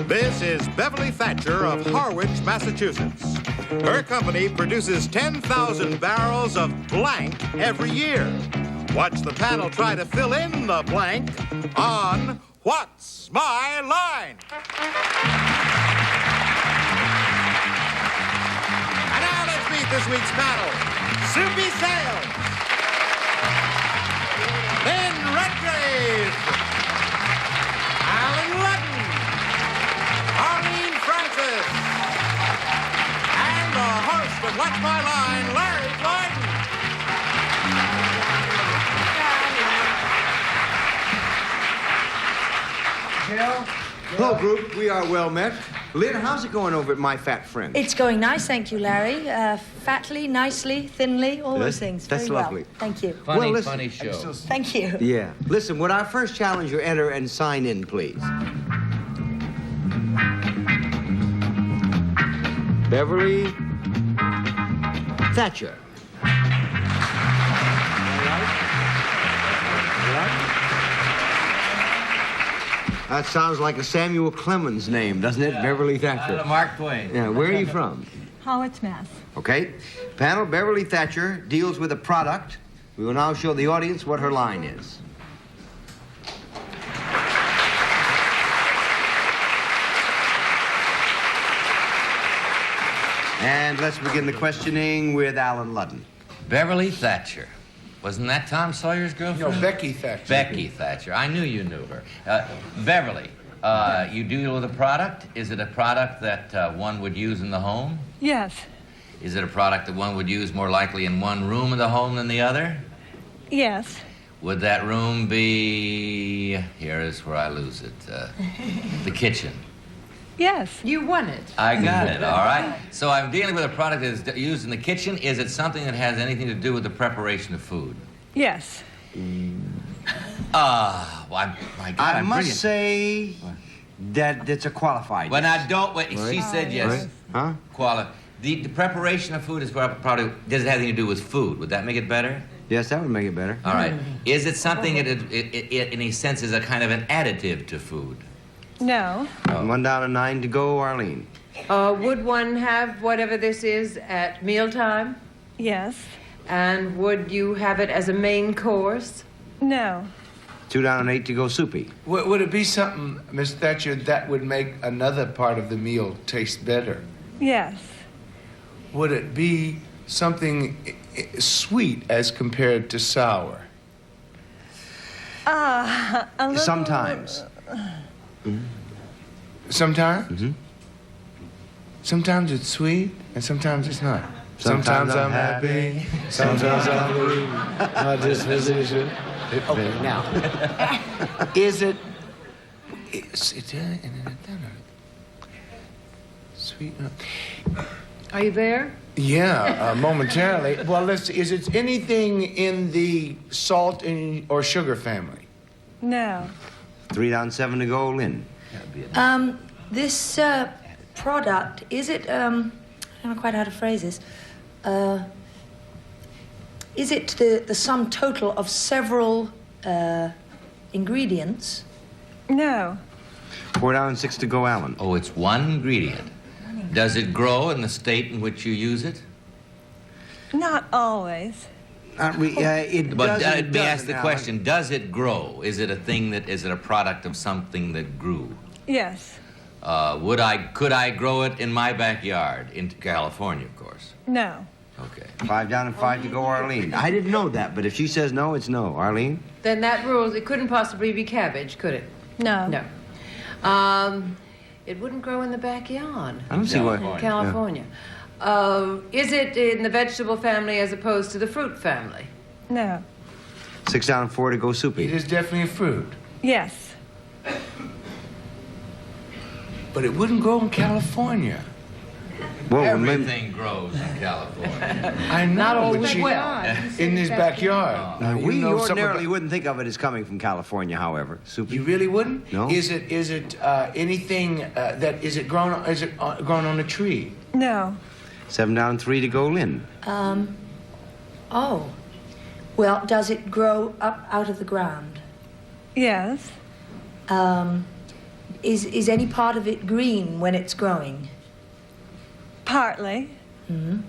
This is Beverly Thatcher of Harwich, Massachusetts. Her company produces 10,000 barrels of blank every year. Watch the panel try to fill in the blank on What's My Line? And now let's meet this week's panel. Soupy Sales, Lynn Redgrave, Alan Ludden, Arlene Francis, and the host of What's My Line, Larry Blyden. Hello, group. We are well met. Lynn, how's it going over at My Fat Friends? It's going nice, thank you, Larry. Fatly, nicely, thinly, all those things. That's Very lovely. Well. Thank you. Funny show. Thank you. Yeah. Listen, would our first challenger enter and sign in, please? Beverly Thatcher. That sounds like a Samuel Clemens name, doesn't it? Beverly Thatcher. Mark Twain. Yeah, where are you from? Harwich, Mass. Okay. Panel, Beverly Thatcher deals with a product. We will now show the audience what her line is. And let's begin the questioning with Alan Ludden. Beverly Thatcher. Wasn't that Tom Sawyer's girlfriend? No, Becky Thatcher. Becky Thatcher. I knew you knew her. Beverly, you deal with a product? Is it a product that one would use in the home? Yes. Is it a product that one would use more likely in one room of the home than the other? Yes. Would that room be... Here is where I lose it. The kitchen. Yes. You won it. I got it, all right? So I'm dealing with a product that is used in the kitchen. Is it something that has anything to do with the preparation of food? Yes. My God, I I'm must brilliant. say that it's a qualified. When yes. I don't, wait, she said yes. Right? Huh? The preparation of food is probably, does it have anything to do with food? Would that make it better? Yes, that would make it better. All right. Is it something that in a sense is a kind of an additive to food? No. 1 down and 9 to go, Arlene. Would one have whatever this is at mealtime? Yes. And would you have it as a main course? No. 2 down and 8 to go, Soupy. Would it be something, Miss Thatcher, that would make another part of the meal taste better? Yes. Would it be something sweet as compared to sour? A little... Sometimes. Sometimes? Mm-hmm. Sometimes it's sweet, and sometimes it's not. Sometimes I'm happy, sometimes I'm blue. My disposition. Okay, now, is it... Sweet... Are you there? Yeah, momentarily. Well, let's see. Is it anything in the salt or sugar family? No. 3 down, 7 to go, Lynn. This product, is it, I don't know quite how to phrase this. Is it the sum total of several ingredients? No. 4 down and 6 to go, Alan. Oh, it's one ingredient. Does it grow in the state in which you use it? Not always. It But doesn't, let me ask the Alan. question, does it grow? Is it a thing that, is it a product of something that grew? Yes. Could I grow it in my backyard, in California, of course? No. Okay. 5 down and 5 to go, Arlene. I didn't know that, but if she says no, it's no. Arlene? Then that rules. It couldn't possibly be cabbage, could it? No. No. It wouldn't grow in the backyard. I don't see why. In California. Is it in the vegetable family as opposed to the fruit family? No. 6 down and 4 to go, It Soupy. is definitely a fruit. Yes. But it wouldn't grow in California. Whoa, Everything grows in California. I know, Not but always she- well. in his backyard. Now, we you know something ordinarily about- wouldn't think of it as coming from California, however. Soupy? You really wouldn't? No. Is it anything that is it grown on a tree? No. 7 down and 3 to go, Lynn. Oh. Well, does it grow up out of the ground? Yes. Is any part of it green when it's growing? Partly. And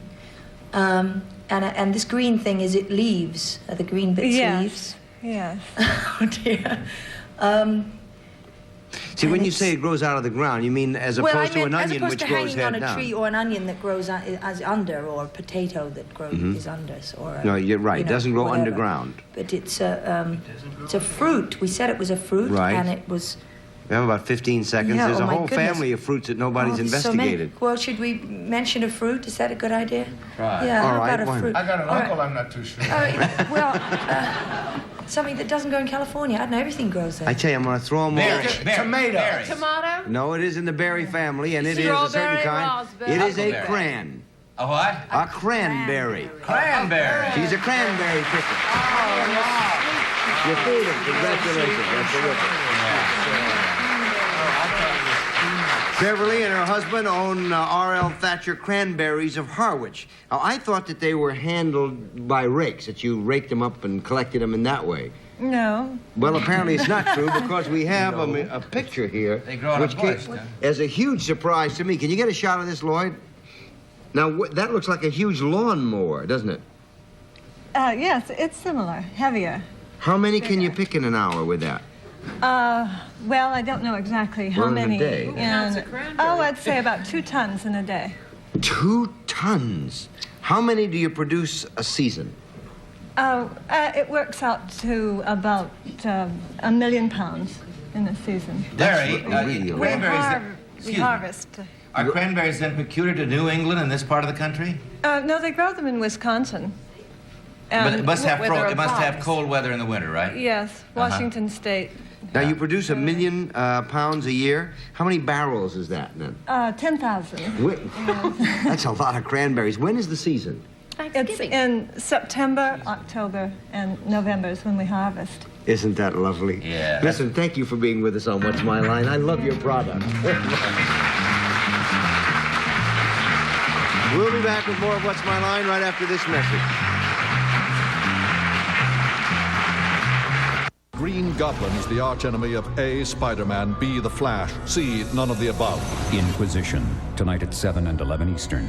this green thing, is it leaves? Are the green bits leaves? Yes. Oh dear. See, when you say it grows out of the ground, you mean as opposed to an onion which grows hanging head on a down. tree, or an onion that grows as under, or a potato that grows is under, or a, No, you're right. you It know, doesn't grow whatever. underground. But it's a fruit. We said it was a fruit, Right. and it was. We have about 15 seconds. Yeah, There's oh a my whole goodness. family of fruits that nobody's there's so many. investigated. Well, should we mention a fruit? Is that a good idea? Right. Yeah, All how right, about why a fruit? I got an All uncle, right. I'm not too sure. Something that doesn't grow in California. I don't know, everything grows there. I tell you, I'm going to throw them all. Tomato. Tomato? No, it is in the berry family, and it is a certain Strawberry, kind. raspberry. It is a Huckleberry. cran. A what? A cranberry. Cranberry. She's a cranberry picker. You fooled him. Congratulations. That's terrific. Beverly and her husband own R.L. Thatcher Cranberries of Harwich. Now, I thought that they were handled by rakes, that you raked them up and collected them in that way. No. Well, apparently it's not true because we have a picture here. They grow in a which bush, came huh? as a huge surprise to me. Can you get a shot of this, Lloyd? Now, that looks like a huge lawnmower, doesn't it? Yes, it's similar, heavier. How many can you pick in an hour with that? Well, I don't know exactly how Well, in a many. day. Oh, I'd say about 2 tons in a day. 2 tons. How many do you produce a season? It works out to about 1 million pounds in a season. Larry, really We, cranberries. we harvest. Are cranberries then peculiar to New England in this part of the country? No, they grow them in Wisconsin. But it must have where there are it must have palms. cold weather in the winter, right? Yes, Washington State. Now, you produce 1 million pounds a year. How many barrels is that, then? 10,000. That's a lot of cranberries. When is the season? It's in September, October, and November is when we harvest. Isn't that lovely? Yeah. Listen, thank you for being with us on What's My Line. I love your product. We'll be back with more of What's My Line right after this message. Green Goblin is the archenemy of A, Spider-Man, B, the Flash, C, none of the above. Inquisition, tonight at 7 and 11 Eastern.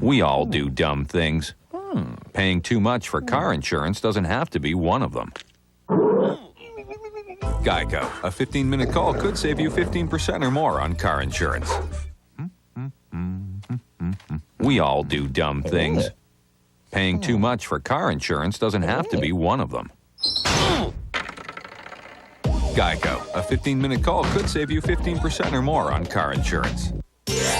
We all do dumb things. Paying too much for car insurance doesn't have to be one of them. Geico, a 15-minute call could save you 15% or more on car insurance. We all do dumb things. Paying too much for car insurance doesn't have to be one of them. Geico, a 15-minute call could save you 15% or more on car insurance.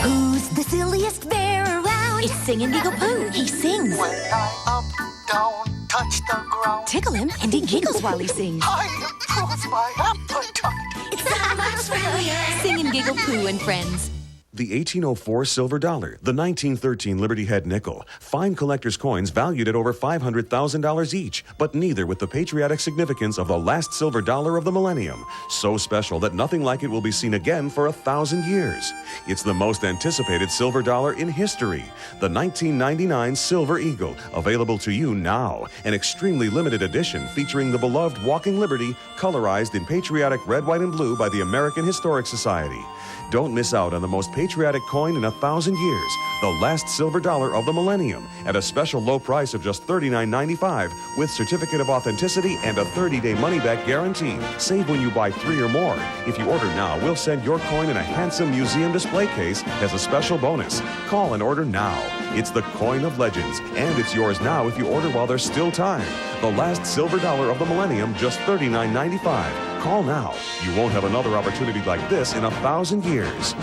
Who's the silliest bear around? It's Singing Giggle Pooh. He sings. When I up, down, touch the ground. Tickle him, and he giggles while he sings. I improves my appetite. It's so much friendlier. Singing Giggle Pooh and Friends. The 1804 silver dollar, the 1913 Liberty Head nickel, fine collector's coins valued at over $500,000 each, but neither with the patriotic significance of the last silver dollar of the millennium. So special that nothing like it will be seen again for 1,000 years. It's the most anticipated silver dollar in history, the 1999 Silver Eagle, available to you now, an extremely limited edition featuring the beloved Walking Liberty, colorized in patriotic red, white, and blue by the American Historic Society. Don't miss out on the most patriotic coin in 1,000 years, the last silver dollar of the millennium, at a special low price of just $39.95 with certificate of authenticity and a 30-day money-back guarantee. Save when you buy 3 or more. If you order now, we'll send your coin in a handsome museum display case as a special bonus. Call and order now. It's the coin of legends, and it's yours now if you order while there's still time. The last silver dollar of the millennium, just $39.95. Call now. You won't have another opportunity like this in 1,000 years.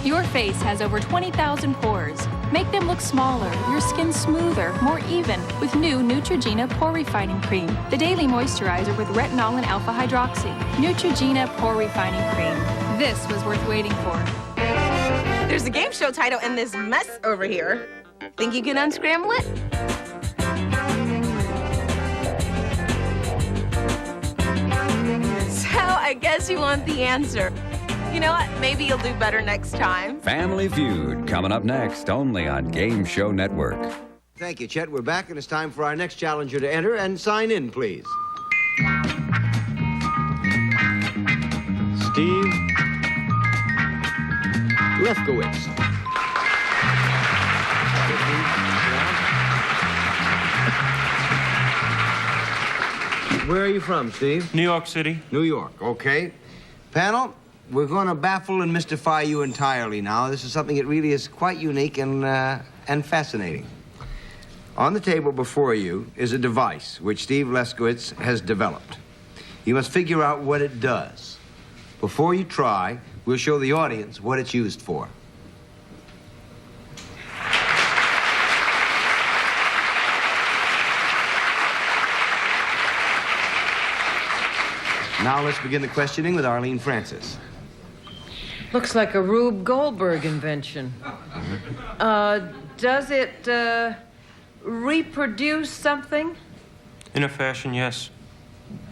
Your face has over 20,000 pores. Make them look smaller, your skin smoother, more even with new Neutrogena Pore Refining Cream, the daily moisturizer with retinol and alpha hydroxy. Neutrogena Pore Refining Cream. This was worth waiting for. There's a game show title in this mess over here. Think you can unscramble it? So I guess you want the answer. You know what? Maybe you'll do better next time. Family Feud, coming up next, only on Game Show Network. Thank you, Chet. We're back, and it's time for our next challenger to enter and sign in, please. Steve Lefkowitz. Where are you from, Steve? New York City. New York, okay. Panel, we're going to baffle and mystify you entirely now. This is something that really is quite unique and fascinating. On the table before you is a device which Steve Lefkowitz has developed. You must figure out what it does. Before you try, we'll show the audience what it's used for. Now let's begin the questioning with Arlene Francis. Looks like a Rube Goldberg invention. Does it reproduce something? In a fashion, yes.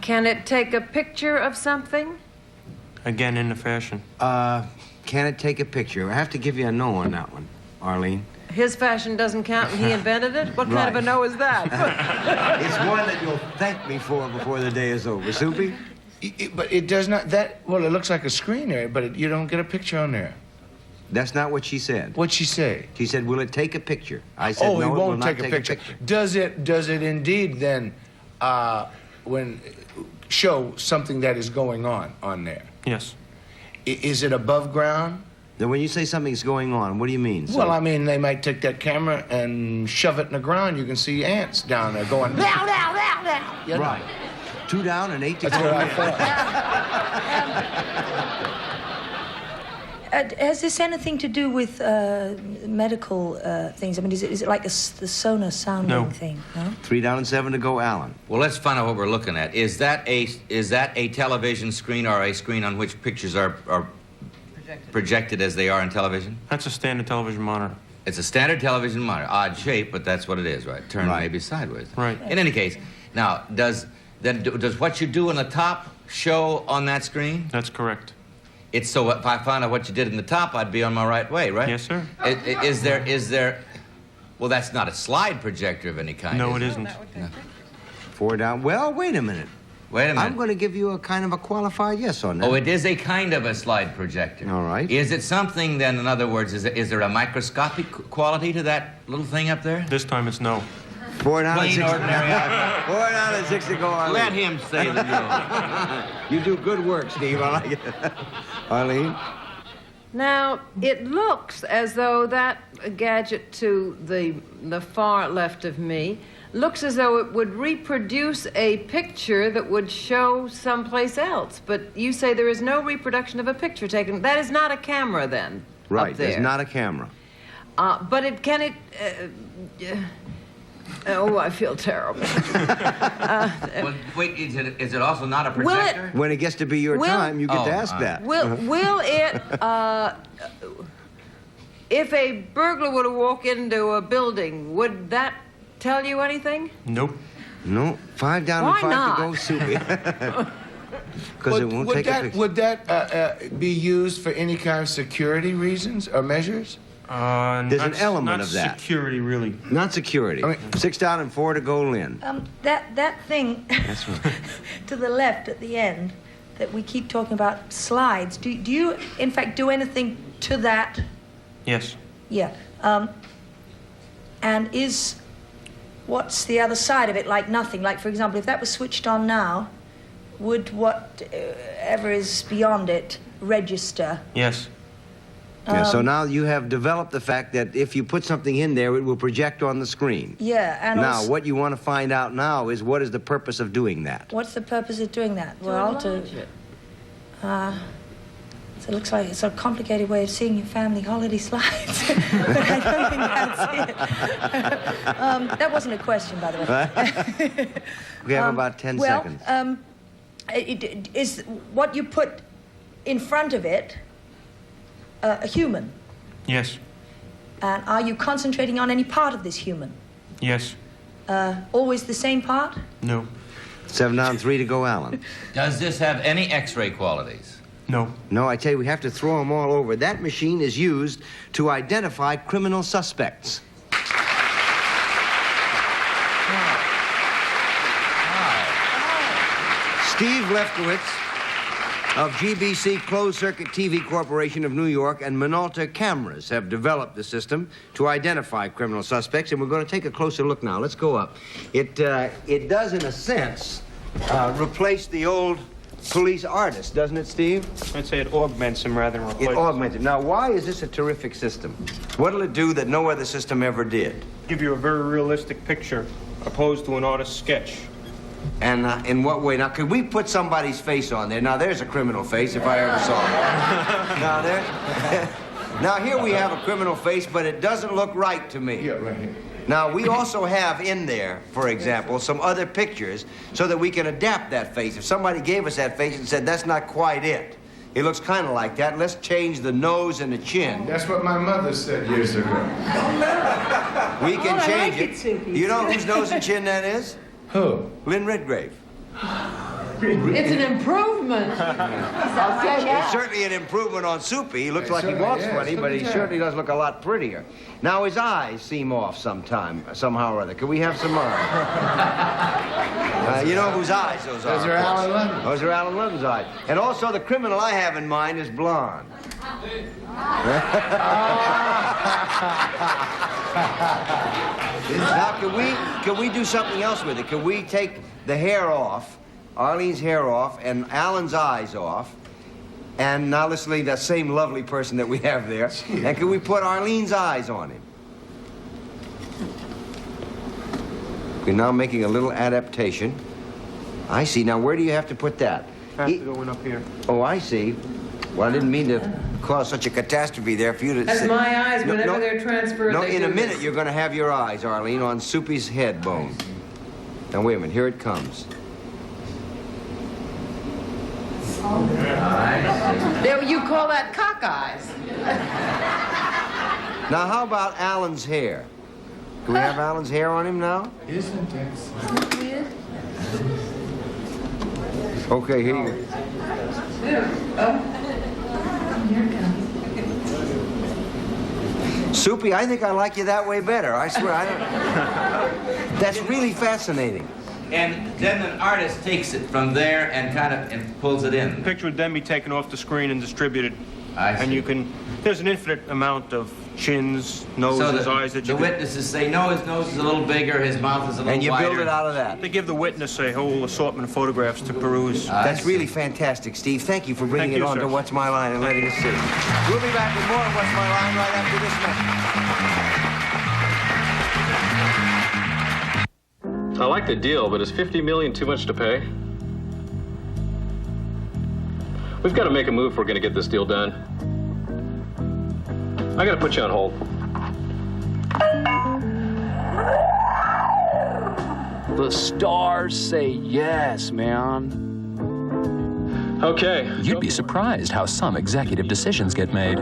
Can it take a picture of something? Again, in a fashion. Can it take a picture? I have to give you a no on that one, Arlene. His fashion doesn't count and he invented it? What kind of a no is that? It's one that you'll thank me for before the day is over. Soupy? But it does not, well, it looks like a screen there, but you don't get a picture on there. That's not what she said. What'd she say? She said, will it take a picture? I said, no, it won't will take not a picture. Does it indeed then, show something that is going on there? Yes. Is it above ground? Then when you say something's going on, what do you mean? Well, I mean, they might take that camera and shove it in the ground. You can see ants down there going, now, now, now, now. You know? Right. 2 down and 8 to That's go. what I thought. Has this anything to do with medical things? I mean, is it like the sonar sounding thing? No. 3 down and 7 to go, Alan. Well, let's find out what we're looking at. Is that a television screen or a screen on which pictures are projected as they are in television? That's a standard television monitor. It's a standard television monitor. Odd shape, but that's what it is, right? Turned maybe sideways. Right. In any case, now, does what you do in the top show on that screen? That's correct. It's so if I found out what you did in the top, I'd be on my right way, right? Yes, sir. Is there, well, that's not a slide projector of any kind, No, is it isn't. No. 4 down. Well, wait a minute. Wait a minute. I'm going to give you a kind of a qualified yes on that. Oh, it is a kind of a slide projector. All right. Is it something, then, in other words, is there a microscopic quality to that little thing up there? This time it's no. 4 down and 6 Plain ordinary iPhone. 4 down and 6 to go, Arlene. Let him say the no. You do good work, Steve. I like it. Arlene? Now, it looks as though that gadget to the far left of me looks as though it would reproduce a picture that would show someplace else. But you say there is no reproduction of a picture taken. That is not a camera, then, Right, up there. it's not a camera. But it can oh, I feel terrible. Well, wait, is it also not a projector? When it gets to be your time, you get to ask that. Will it, if a burglar were to walk into a building, would that tell you anything? Nope. No, 5 down Why and 5 not? to go, Soupy. Because it won't take a picture. Would that be used for any kind of security reasons or measures? There's an element of that. Not security, really. Not security. 6 down and 4 to go, Lynn. That thing That's right. to the left at the end that we keep talking about, slides, do you, in fact, do anything to that? Yes. Yeah. And what's the other side of it? Like nothing. Like, for example, if that was switched on now, would whatever is beyond it register? Yes. Yeah, so now you have developed the fact that if you put something in there, it will project on the screen. Yeah, and now, also, what you want to find out now is what is the purpose of doing that? what's the purpose of doing that? So it looks like it's a complicated way of seeing your family holiday slides. But I don't think that's it. That wasn't a question, by the way. We have about 10 seconds. It is what you put in front of it a human? Yes. And are you concentrating on any part of this human? Yes. Always the same part? No. 7 down, 3 to go, Alan. Does this have any X-ray qualities? No. No, I tell you, we have to throw them all over. That machine is used to identify criminal suspects. Steve Lefkowitz of GBC Closed Circuit TV Corporation of New York and Minolta Cameras have developed the system to identify criminal suspects, and we're going to take a closer look now. Let's go up. It does, in a sense, replace the old police artist, doesn't it, Steve? I'd say it augments him rather than replaces him. It augments him. Now, why is this a terrific system? What'll it do that no other system ever did? Give you a very realistic picture opposed to an artist's sketch. And in what way? Now, could we put somebody's face on there? Now, there's a criminal face, if I ever saw it. Now, now, here we have a criminal face, but it doesn't look right to me. Yeah, right here. Now, we also have in there, for example, some other pictures so that we can adapt that face. If somebody gave us that face and said, that's not quite it, it looks kind of like that, let's change the nose and the chin. That's what my mother said years ago. We can change it. You know whose nose and chin that is? Who? Lynn Redgrave. It's an improvement. It's certainly an improvement on Soupy. He looks like he walks funny, but he certainly does look a lot prettier. Now, his eyes seem off somehow or other. Could we have some you know whose eyes those are? Those are Alan London. Those are Alan London's eyes. And also, the criminal I have in mind is blonde. Now, can we do something else with it? Can we take the hair off, Arlene's hair off, and Alan's eyes off, and now let's leave that same lovely person that we have there, and can we put Arlene's eyes on him? We're now making a little adaptation. I see. Now, where do you have to put that? I have to go in up here. Oh, I see. Well, I didn't mean to cause such a catastrophe there for you to... That's my eyes whenever they're transferred. No, in a minute you're going to have your eyes, Arlene, on Soupy's head bone. Now, wait a minute. Here it comes. You call that cock eyes. Now, how about Alan's hair? Can we have Alan's hair on him now? Isn't it? Okay, here you go. Soupy, I think I like you that way better. I swear, That's really fascinating. And then an artist takes it from there and pulls it in. The picture would then be taken off the screen and distributed. I see. And you can, there's an infinite amount of chins, noses, eyes that you the witnesses say, no, his nose is a little bigger, his mouth is a little wider. And you build it out of that. They give the witness a whole assortment of photographs to peruse. That's really fantastic, Steve. Thank you for bringing it on to What's My Line and letting us see. We'll be back with more of What's My Line right after this message. I like the deal, but is $50 million too much to pay? We've got to make a move if we're going to get this deal done. I got to put you on hold. The stars say yes, man. Okay. You'd be surprised how some executive decisions get made.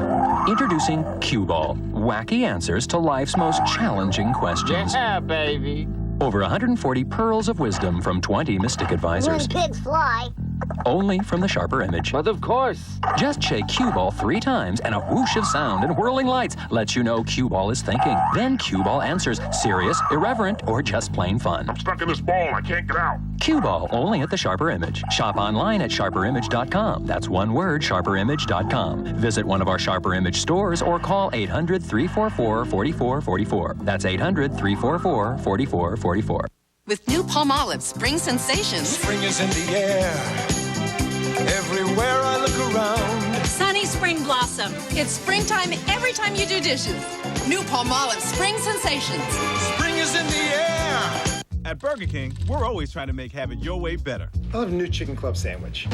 Introducing Cue Ball, wacky answers to life's most challenging questions. Yeah, baby. Over 140 pearls of wisdom from 20 mystic advisors. When pigs fly. Only from the Sharper Image. But of course. Just shake Cue Ball 3 times and a whoosh of sound and whirling lights lets you know Cue Ball is thinking. Then Cue Ball answers serious, irreverent, or just plain fun. I'm stuck in this ball. I can't get out. Cue Ball only at the Sharper Image. Shop online at sharperimage.com. That's one word, sharperimage.com. Visit one of our Sharper Image stores or call 800-344-4444. That's 800-344-4444. With new Palmolive Spring Sensations. Spring is in the air. Everywhere I look around. Sunny Spring Blossom. It's springtime every time you do dishes. New Palmolive Spring Sensations. Spring is in the air. At Burger King, we're always trying to make having your way better. I'll have a new chicken club sandwich.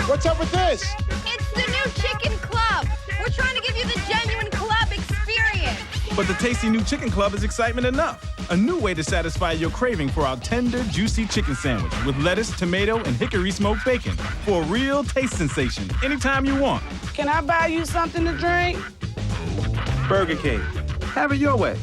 What's up with this? It's the new Chicken Club. We're trying to give you the genuine club experience. But the tasty new Chicken Club is excitement enough. A new way to satisfy your craving for our tender, juicy chicken sandwich with lettuce, tomato, and hickory smoked bacon for a real taste sensation anytime you want. Can I buy you something to drink? Burger King. Have it your way.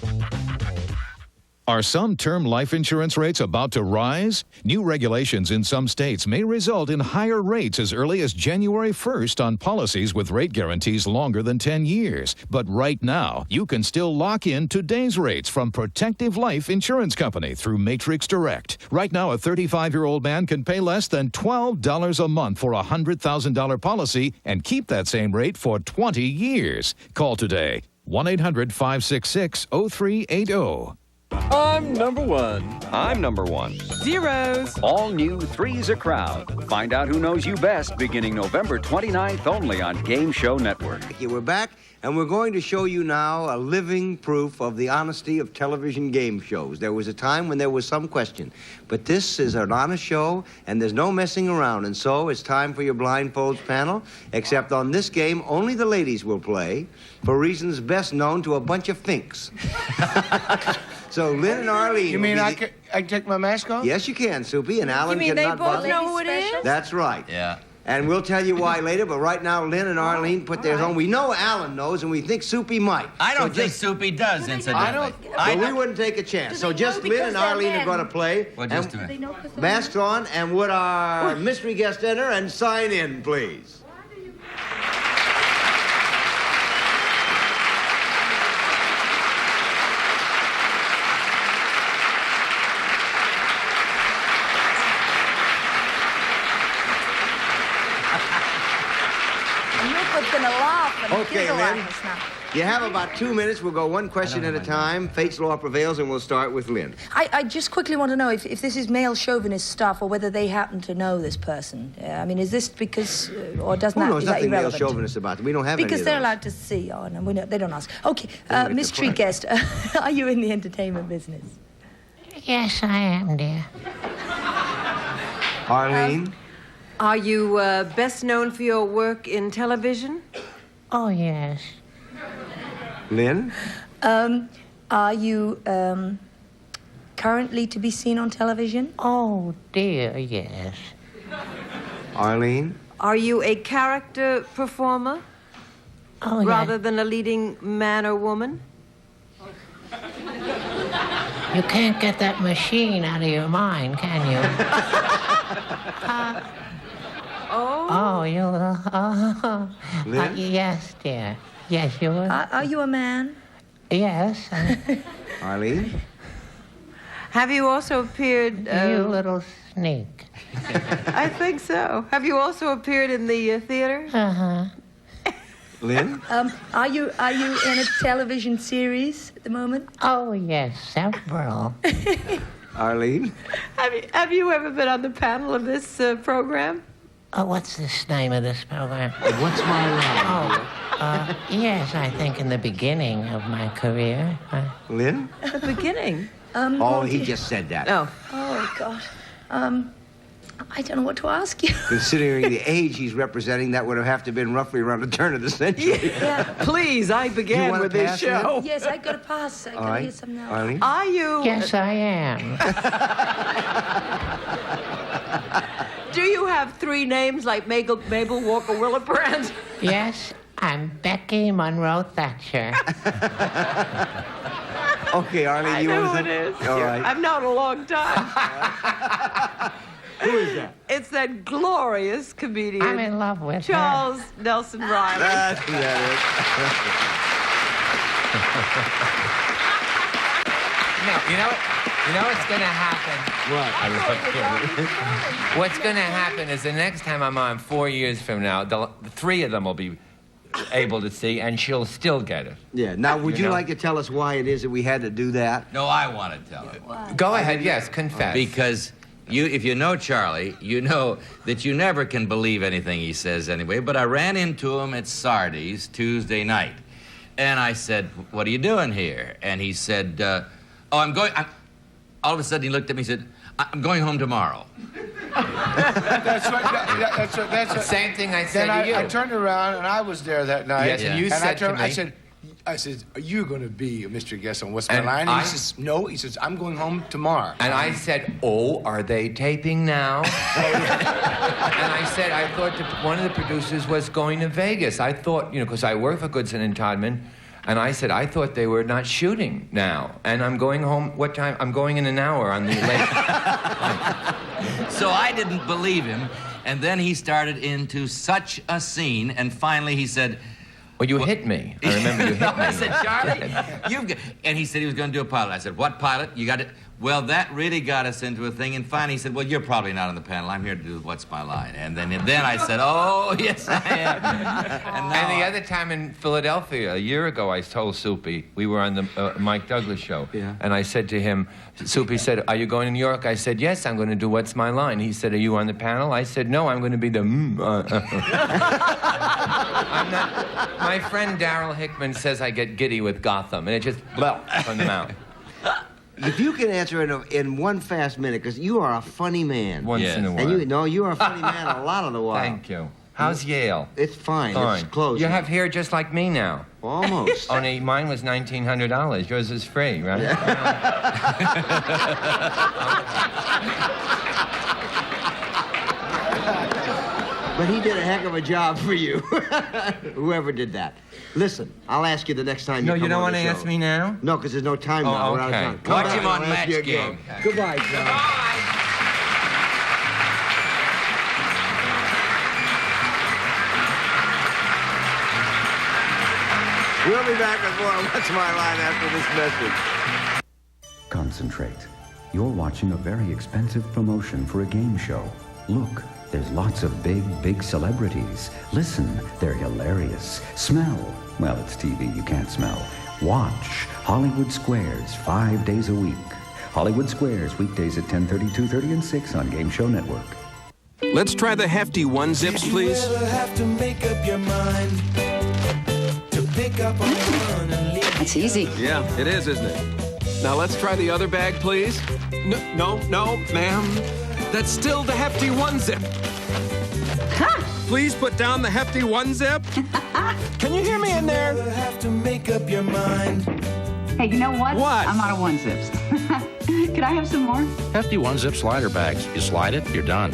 Are some term life insurance rates about to rise? New regulations in some states may result in higher rates as early as January 1st on policies with rate guarantees longer than 10 years. But right now, you can still lock in today's rates from Protective Life Insurance Company through Matrix Direct. Right now, a 35-year-old man can pay less than $12 a month for a $100,000 policy and keep that same rate for 20 years. Call today. 1-800-566-0380. I'm number one. I'm number one. Zeros. All new Three's a Crowd. Find out who knows you best beginning November 29th only on Game Show Network. Okay, we're back, and we're going to show you now a living proof of the honesty of television game shows. There was a time when there was some question, but this is an honest show, and there's no messing around, and so it's time for your blindfolds panel, except on this game, only the ladies will play, for reasons best known to a bunch of finks. So Lynn and Arlene... You mean I can take my mask off? Yes, you can, Soupy, and Alan You mean cannot they both bother. know who it is? That's right. Yeah. And we'll tell you why later, but right now, Lynn and Arlene put theirs on. We know Alan knows, and we think Soupy might. I don't think Soupy does, incidentally. I don't. Well, we wouldn't take a chance. So just Lynn and Arlene are going to play. Well, just a minute. Masks on, and would our mystery guest enter and sign in, please? Gonna laugh and Okay, giggle Lynn. at us now. You have about 2 minutes. We'll go one question at a time. Fate's law prevails, and we'll start with Lynn. I just quickly want to know if this is male chauvinist stuff or whether they happen to know this person. I mean, is this because, or doesn't Oh, that, no, is there's that nothing male irrelevant? chauvinist about it. We don't have Because any of they're those. allowed to see. Oh, no, they don't ask. Okay, Don't get mystery to guest, are you in the entertainment business? Yes, I am, dear. Arlene? Are you best known for your work in television? Oh, yes. Lynn? Are you currently to be seen on television? Oh, dear, yes. Arlene? Are you a character performer? Oh, yeah. Rather than a leading man or woman? You can't get that machine out of your mind, can you? Oh, you... Lynn? Yes, dear. Yes, you were. Are you a man? Yes. Arlene? Have you also appeared... You little sneak. I think so. Have you also appeared in the theater? Uh-huh. Lynn? Are you in a television series at the moment? Oh, yes, several. Arlene? Have you ever been on the panel of this program? Oh, what's this name of this program? What's my line? Oh, yes, I think in the beginning of my career. Lynn? At the beginning? Oh, he just said that. Oh. Oh, God. I don't know what to ask you. Considering the age he's representing, that would have to been roughly around the turn of the century. Yeah. Please, I began wanna with this pass, show. Yes, I got to pass. I got to hear something else. Arlene? Are you... Yes, I am. Do you have three names like Mabel Walker Willebrandt? Yes, I'm Becky Monroe Thatcher. Okay, Arlene, you want to it is. All right. I've known a long time. Who is that? It's that glorious comedian. I'm in love with Charles Nelson Riley. That's who that You know what's going to happen? What? What's going to happen is the next time I'm on 4 years from now, the three of them will be able to see, and she'll still get it. Yeah. Now, would you know? like to tell us why it is that we had to do that? No, I want to tell it. Go ahead, yes, confess. Because if you know Charlie, you know that you never can believe anything he says anyway. But I ran into him at Sardi's Tuesday night. And I said, "What are you doing here?" And he said, all of a sudden he looked at me and said, "I'm going home tomorrow." That's what. Same thing I said to you. I turned around and I was there that night. Yes, and you said to me. I said, "Are you going to be a mystery guest on What's My And Line?" And I- he says, "No." He says, "I'm going home tomorrow." And I said, "Oh, are they taping now?" And I said, I thought one of the producers was going to Vegas. I thought, because I work for Goodson and Todman, And I said, I thought they were not shooting now. And I'm going home, what time? I'm going in an hour on the late. So I didn't believe him. And then he started into such a scene. And finally he said, well, you hit me. I remember you hit me. I said, Charlie, and he said he was going to do a pilot. I said, what pilot? You got it? Well, that really got us into a thing. And finally he said, well, you're probably not on the panel. I'm here to do What's My Line. And then I said, oh, yes, I am. And the other time in Philadelphia, a year ago, I told Soupy, we were on the Mike Douglas show. Yeah. And I said to him, Soupy said, are you going to New York? I said, yes, I'm going to do What's My Line. He said, are you on the panel? I said, no, I'm going to be the I'm not. My friend Darryl Hickman says I get giddy with Gotham, and it just from the mouth. If you can answer it in one fast minute, because you are a funny man. Once in a while. And you are a funny man a lot of the while. Thank you. How's Yale? It's fine. Fine. It's close. You have hair just like me now. Almost. Only mine was $1,900. Yours is free, right? Yeah. But he did a heck of a job for you, whoever did that. Listen, I'll ask you the next time you come on the show. No, you don't want to ask me now? No, because there's no time now. Oh, We're out of okay. time. Watch him on Match Game. Goodbye, John. Bye. We'll be back with more What's My Line after this message. Concentrate. You're watching a very expensive promotion for a game show. Look, there's lots of big celebrities. Listen, they're hilarious. Smell. Well, it's TV, you can't smell. Watch Hollywood Squares 5 days a week. Hollywood Squares, weekdays at 10:30, 2:30, and 6 on Game Show Network. Let's try the hefty one-zips, please. Did you ever have to make up your mind to pick up on one and leave? That's easy. Yeah, it is, isn't it? Now let's try the other bag, please. No, ma'am. That's still the hefty one-zip. Please put down the hefty one-zip. Can you hear me in there? Did you ever have to make up your mind? Hey, you know what? What? I'm out of one zips. Could I have some more? Hefty one-zip slider bags. You slide it, you're done.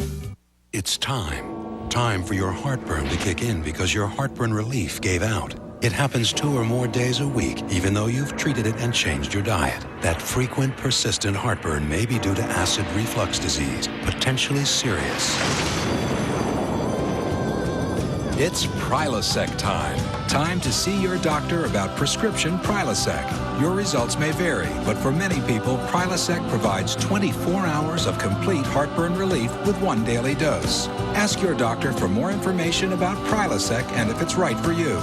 It's time. Time for your heartburn to kick in because your heartburn relief gave out. It happens 2 or more days a week, even though you've treated it and changed your diet. That frequent, persistent heartburn may be due to acid reflux disease, potentially serious. It's Prilosec time. Time to see your doctor about prescription Prilosec. Your results may vary, but for many people, Prilosec provides 24 hours of complete heartburn relief with 1 daily dose. Ask your doctor for more information about Prilosec and if it's right for you.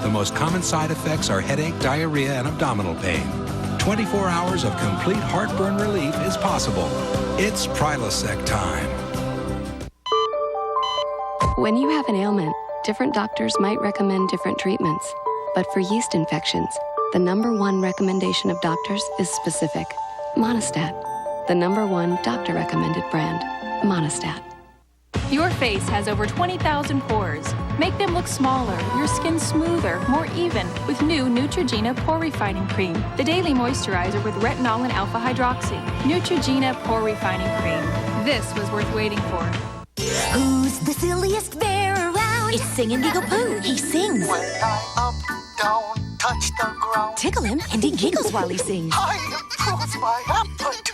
The most common side effects are headache, diarrhea, and abdominal pain. 24 hours of complete heartburn relief is possible. It's Prilosec time. When you have an ailment, different doctors might recommend different treatments. But for yeast infections, the #1 recommendation of doctors is specific. Monistat, the #1 doctor-recommended brand. Monistat. Your face has over 20,000 pores. Make them look smaller, your skin smoother, more even with new Neutrogena Pore Refining Cream, the daily moisturizer with retinol and alpha hydroxy. Neutrogena Pore Refining Cream. This was worth waiting for. Who's the silliest bear around? It's Singing Giggle Pooh. He sings. When I up, down, touch the ground. Tickle him, and he giggles while he sings. I improve my appetite.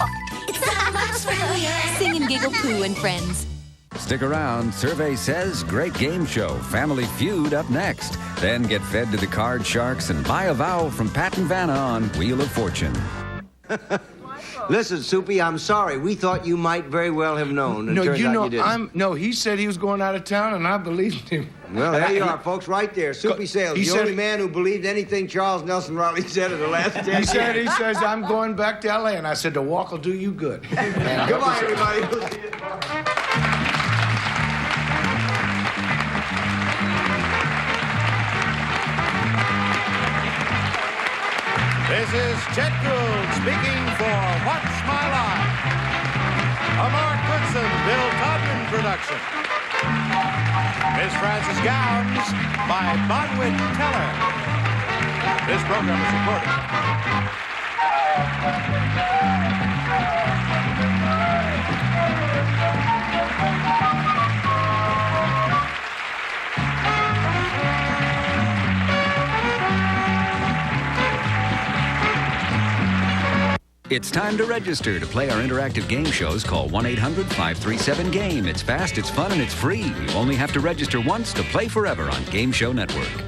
It's that much familiar. Singing Giggle Pooh and Friends. Stick around. Survey says great game show. Family Feud up next. Then get fed to the card sharks and buy a vowel from Pat and Vanna on Wheel of Fortune. Listen, Soupy, I'm sorry. We thought you might very well have known. No, turns out you didn't. No, he said he was going out of town, and I believed him. Well, there you are, folks, right there. Soupy Sales, the only man who believed anything Charles Nelson Riley said in the last 10 years. He says, I'm going back to L.A., and I said, the walk will do you good. Goodbye, everybody. We'll see you tomorrow. This is Chet Gould speaking for What's My Line? A Mark Goodson, Bill Todman production. Miss Frances Gowns by Bonwit Teller. This program is recorded. It's time to register to play our interactive game shows. Call 1-800-537-GAME. It's fast, it's fun, and it's free. You only have to register once to play forever on Game Show Network.